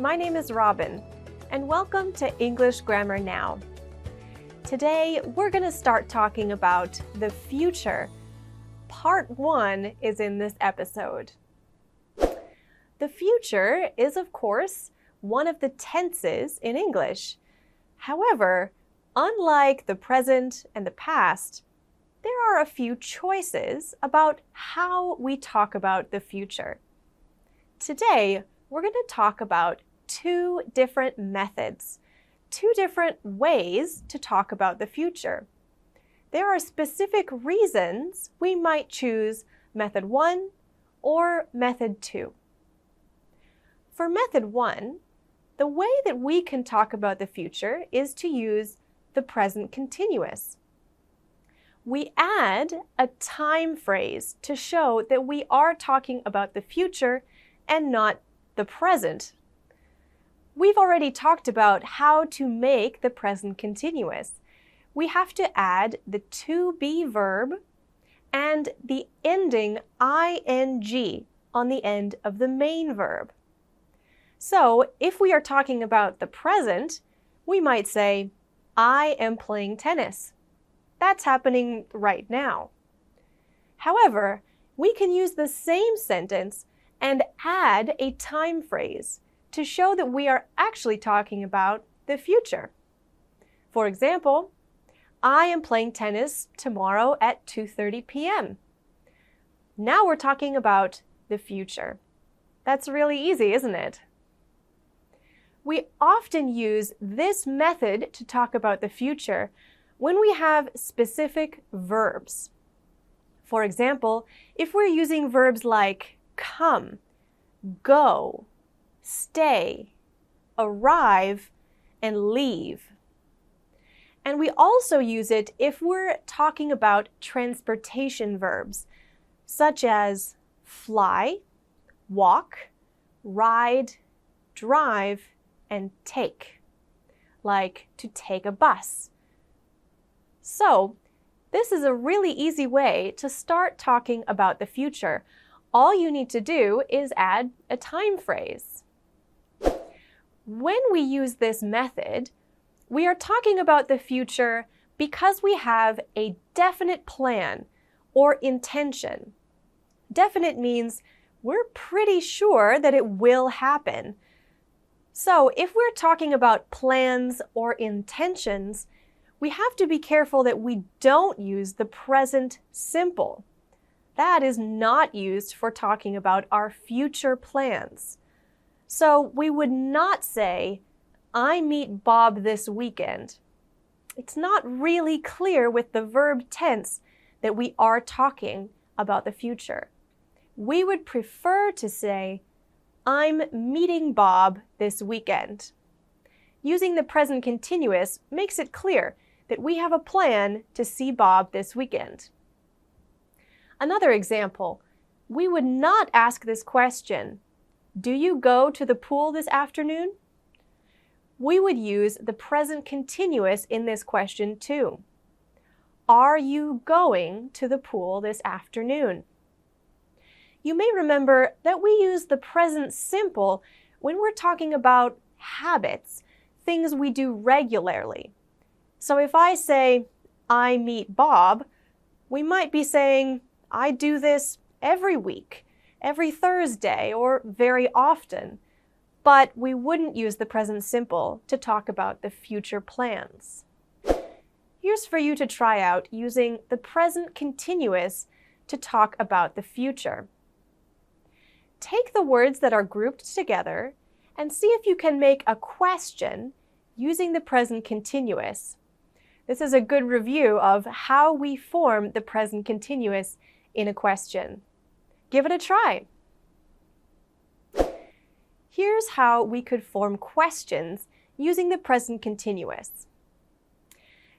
my name is Robin, and welcome to English Grammar Now. Today, we're going to start talking about the future. Part 1 is in this episode. The future is, of course, one of the tenses in English. However, unlike the present and the past, there are a few choices about how we talk about the future. Today, we're going to talk about two different methods, two different ways to talk about the future. There are specific reasons we might choose method 1 or method 2. For method 1, the way that we can talk about the future is to use the present continuous. We add a time phrase to show that we are talking about the future and not the present. We've already talked about how to make the present continuous. We have to add the to be verb and the ending ing on the end of the main verb. So, if we are talking about the present, we might say, I am playing tennis. That's happening right now. However, we can use the same sentence and add a time phrase to show that we are actually talking about the future. For example, I am playing tennis tomorrow at 2:30 p.m. Now we're talking about the future. That's really easy, isn't it? We often use this method to talk about the future when we have specific verbs. For example, if we're using verbs like come, go, stay, arrive, and leave. And we also use it if we're talking about transportation verbs, such as fly, walk, ride, drive, and take, like to take a bus. So, this is a really easy way to start talking about the future. All you need to do is add a time phrase. When we use this method, we are talking about the future because we have a definite plan or intention. Definite means we're pretty sure that it will happen. So if we're talking about plans or intentions, we have to be careful that we don't use the present simple. That is not used for talking about our future plans. So we would not say, I meet Bob this weekend. It's not really clear with the verb tense that we are talking about the future. We would prefer to say, I'm meeting Bob this weekend. Using the present continuous makes it clear that we have a plan to see Bob this weekend. Another example, we would not ask this question, do you go to the pool this afternoon? We would use the present continuous in this question too. Are you going to the pool this afternoon? You may remember that we use the present simple when we're talking about habits, things we do regularly. So if I say, I meet Bob, we might be saying, I do this every week, every Thursday, or very often. But we wouldn't use the present simple to talk about the future plans. Here's for you to try out using the present continuous to talk about the future. Take the words that are grouped together and see if you can make a question using the present continuous. This is a good review of how we form the present continuous in a question. Give it a try. Here's how we could form questions using the present continuous.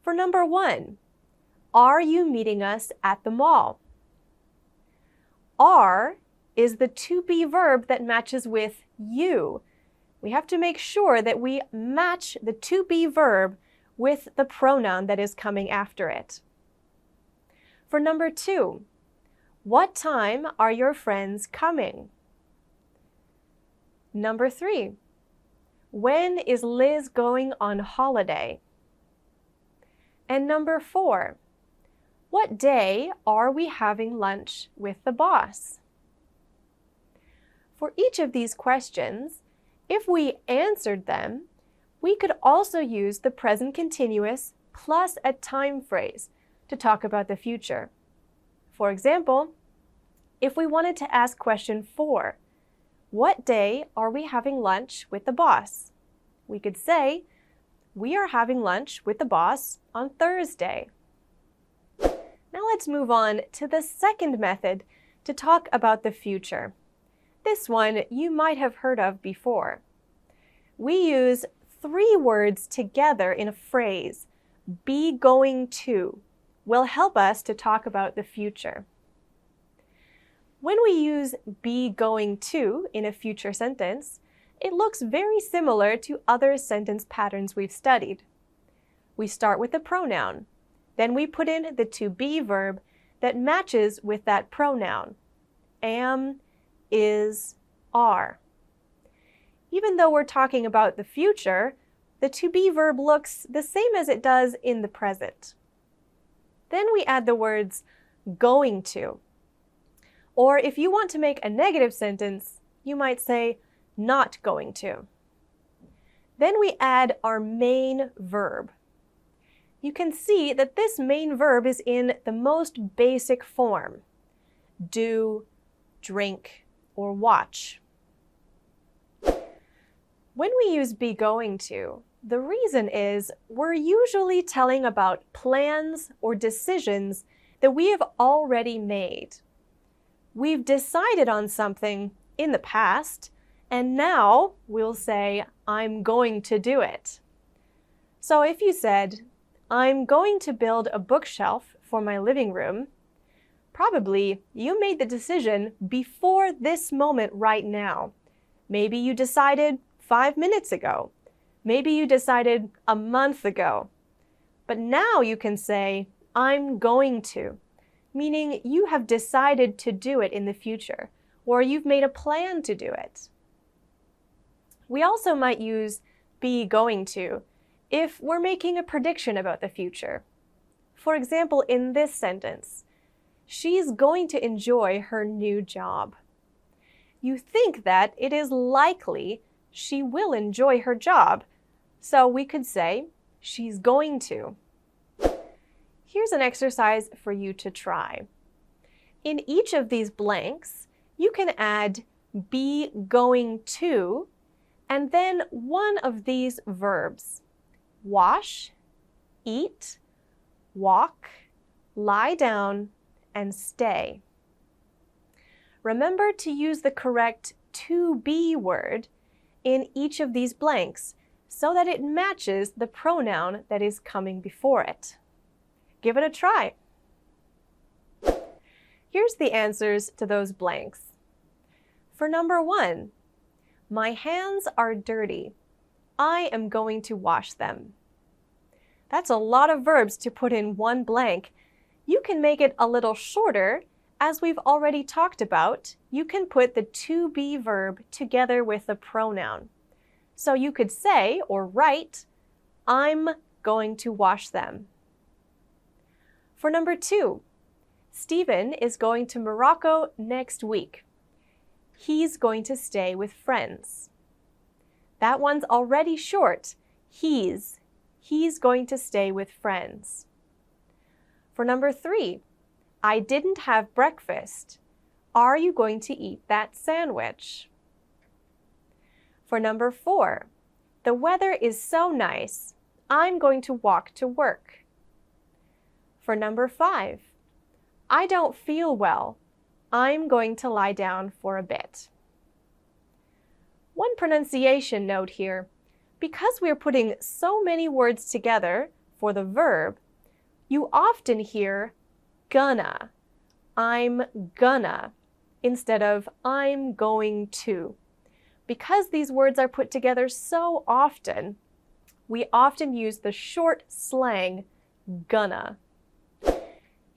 For number 1, are you meeting us at the mall? Are is the to be verb that matches with you. We have to make sure that we match the to be verb with the pronoun that is coming after it. For number 2, what time are your friends coming? Number 3, When is Liz going on holiday? And number 4, what day are we having lunch with the boss? For each of these questions, if we answered them, we could also use the present continuous plus a time phrase to talk about the future. For example, if we wanted to ask question 4, what day are we having lunch with the boss? We could say, we are having lunch with the boss on Thursday. Now let's move on to the second method to talk about the future. This one you might have heard of before. We use 3 words together in a phrase. Be going to will help us to talk about the future. When we use be going to in a future sentence, it looks very similar to other sentence patterns we've studied. We start with the pronoun. Then we put in the to be verb that matches with that pronoun. Am, is, are. Even though we're talking about the future, the to be verb looks the same as it does in the present. Then we add the words going to. Or if you want to make a negative sentence, you might say not going to. Then we add our main verb. You can see that this main verb is in the most basic form. Do, drink, or watch. When we use be going to, the reason is we're usually telling about plans or decisions that we have already made. We've decided on something in the past, and now we'll say, I'm going to do it. So if you said, I'm going to build a bookshelf for my living room, probably you made the decision before this moment right now. Maybe you decided 5 minutes ago. Maybe you decided a month ago. But now you can say, I'm going to, meaning you have decided to do it in the future, or you've made a plan to do it. We also might use be going to if we're making a prediction about the future. For example, in this sentence, she's going to enjoy her new job. You think that it is likely she will enjoy her job, so we could say she's going to. Here's an exercise for you to try. In each of these blanks, you can add be going to and then one of these verbs. Wash, eat, walk, lie down, and stay. Remember to use the correct to be word in each of these blanks so that it matches the pronoun that is coming before it. Give it a try. Here's the answers to those blanks. For number 1, my hands are dirty. I am going to wash them. That's a lot of verbs to put in one blank. You can make it a little shorter. As we've already talked about, you can put the to be verb together with the pronoun. So you could say or write, I'm going to wash them. For number 2, Stephen is going to Morocco next week. He's going to stay with friends. That one's already short. He's going to stay with friends. For number 3, I didn't have breakfast. Are you going to eat that sandwich? For number 4, the weather is so nice. I'm going to walk to work. For number 5, I don't feel well. I'm going to lie down for a bit. One pronunciation note here. Because we're putting so many words together for the verb, you often hear gonna, I'm gonna, instead of I'm going to. Because these words are put together so often, we often use the short slang gonna.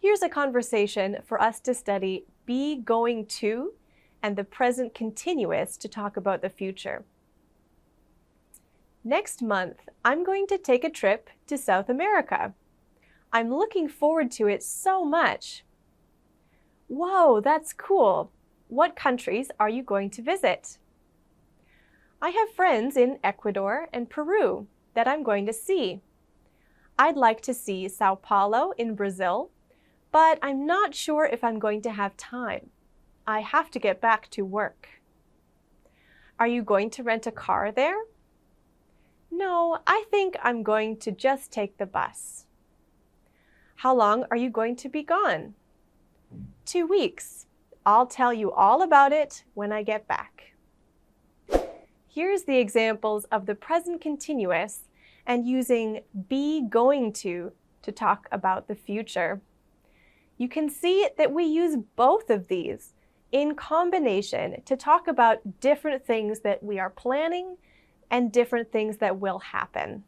Here's a conversation for us to study be going to and the present continuous to talk about the future. Next month, I'm going to take a trip to South America. I'm looking forward to it so much. Whoa, that's cool. What countries are you going to visit? I have friends in Ecuador and Peru that I'm going to see. I'd like to see Sao Paulo in Brazil, but I'm not sure if I'm going to have time. I have to get back to work. Are you going to rent a car there? No, I think I'm going to just take the bus. How long are you going to be gone? 2 weeks. I'll tell you all about it when I get back. Here's the examples of the present continuous and using be going to talk about the future. You can see that we use both of these in combination to talk about different things that we are planning and different things that will happen.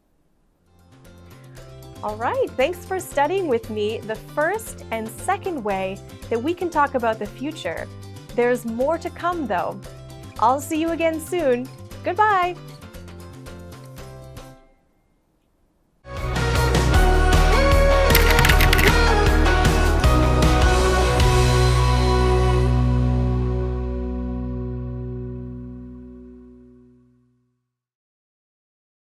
All right, thanks for studying with me the first and second way that we can talk about the future. There's more to come though. I'll see you again soon. Goodbye!